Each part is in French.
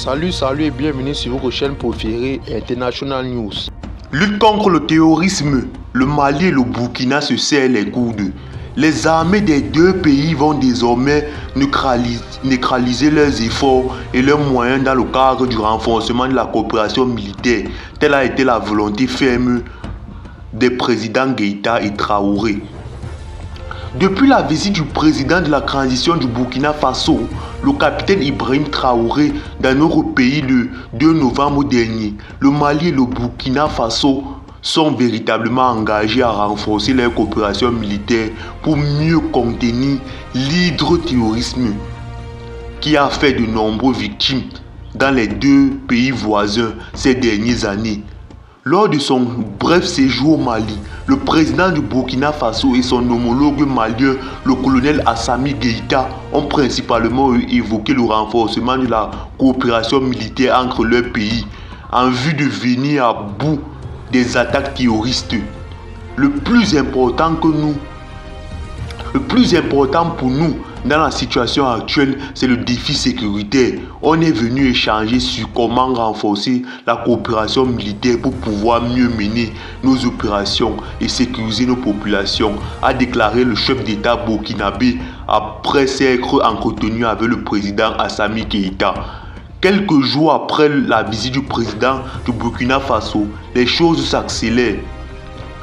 Salut et bienvenue sur votre chaîne préférée International News. Lutte contre le terrorisme, le Mali et le Burkina se serrent les coudes. Les armées des deux pays vont désormais neutraliser leurs efforts et leurs moyens dans le cadre du renforcement de la coopération militaire. Telle a été la volonté ferme des présidents Keïta et Traoré. Depuis la visite du président de la transition du Burkina Faso, le capitaine Ibrahim Traoré, dans notre pays le 2 novembre dernier, le Mali et le Burkina Faso sont véritablement engagés à renforcer leur coopération militaire pour mieux contenir l'hydroterrorisme qui a fait de nombreuses victimes dans les deux pays voisins ces dernières années. Lors de son bref séjour au Mali, le président du Burkina Faso et son homologue malien, le colonel Assimi Goïta, ont principalement évoqué le renforcement de la coopération militaire entre leurs pays en vue de venir à bout des attaques terroristes. Le plus important pour nous dans la situation actuelle, c'est le défi sécuritaire. On est venu échanger sur comment renforcer la coopération militaire pour pouvoir mieux mener nos opérations et sécuriser nos populations, a déclaré le chef d'État burkinabé après s'être entretenu avec le président Assimi Goïta. Quelques jours après la visite du président du Burkina Faso, les choses s'accélèrent.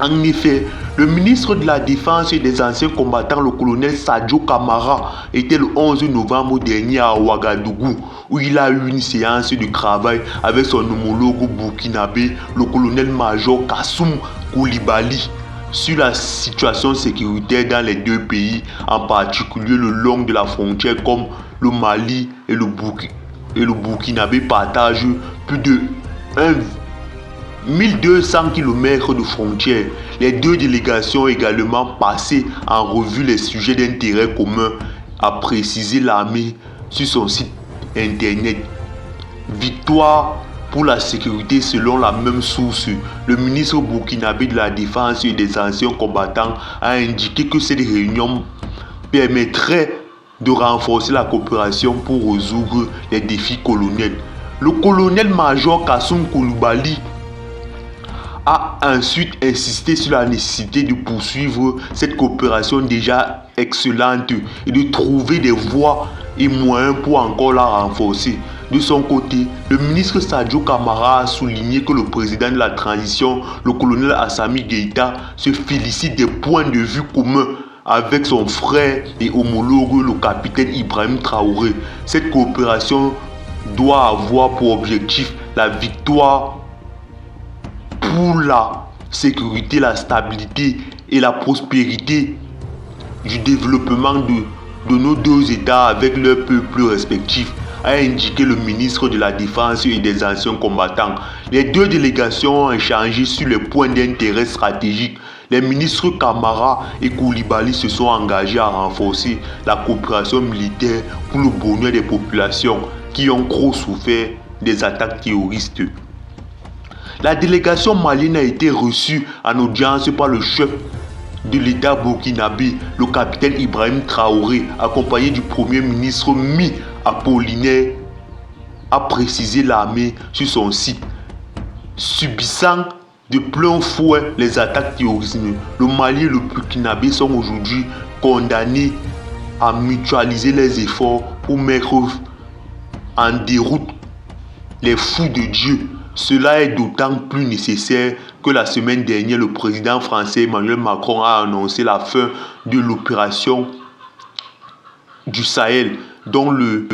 En effet, le ministre de la Défense et des anciens combattants, le colonel Sadio Kamara, était le 11 novembre dernier à Ouagadougou, où il a eu une séance de travail avec son homologue burkinabé, le colonel-major Kassoum Koulibaly, sur la situation sécuritaire dans les deux pays, en particulier le long de la frontière, comme le Mali et le Burkinabé partagent plus de 1200 km de frontières. Les deux délégations ont également passé en revue les sujets d'intérêt commun, a précisé l'armée sur son site internet. Victoire pour la sécurité selon la même source. Le ministre burkinabé de la Défense et des anciens combattants a indiqué que cette réunion permettrait de renforcer la coopération pour résoudre les défis coloniaux. Le colonel-major Kassoum Koulibaly a ensuite insisté sur la nécessité de poursuivre cette coopération déjà excellente et de trouver des voies et moyens pour encore la renforcer. De son côté, le ministre Sadio Kamara a souligné que le président de la transition, le colonel Assimi Goïta, se félicite des points de vue communs avec son frère et homologue, le capitaine Ibrahim Traoré. Cette coopération doit avoir pour objectif la victoire pour la sécurité, la stabilité et la prospérité du développement de nos deux États avec leurs peuples respectifs, a indiqué le ministre de la Défense et des anciens combattants. Les deux délégations ont échangé sur les points d'intérêt stratégiques. Les ministres Kamara et Koulibaly se sont engagés à renforcer la coopération militaire pour le bonheur des populations qui ont trop souffert des attaques terroristes. La délégation malienne a été reçue en audience par le chef de l'État burkinabé, le capitaine Ibrahim Traoré, accompagné du premier ministre Mi Apollinaire, a précisé l'armée sur son site. Subissant de plein fouet les attaques terroristes, le Mali et le Burkinabé sont aujourd'hui condamnés à mutualiser les efforts pour mettre en déroute les fous de Dieu. Cela est d'autant plus nécessaire que la semaine dernière, le président français Emmanuel Macron a annoncé la fin de l'opération du Sahel, dont le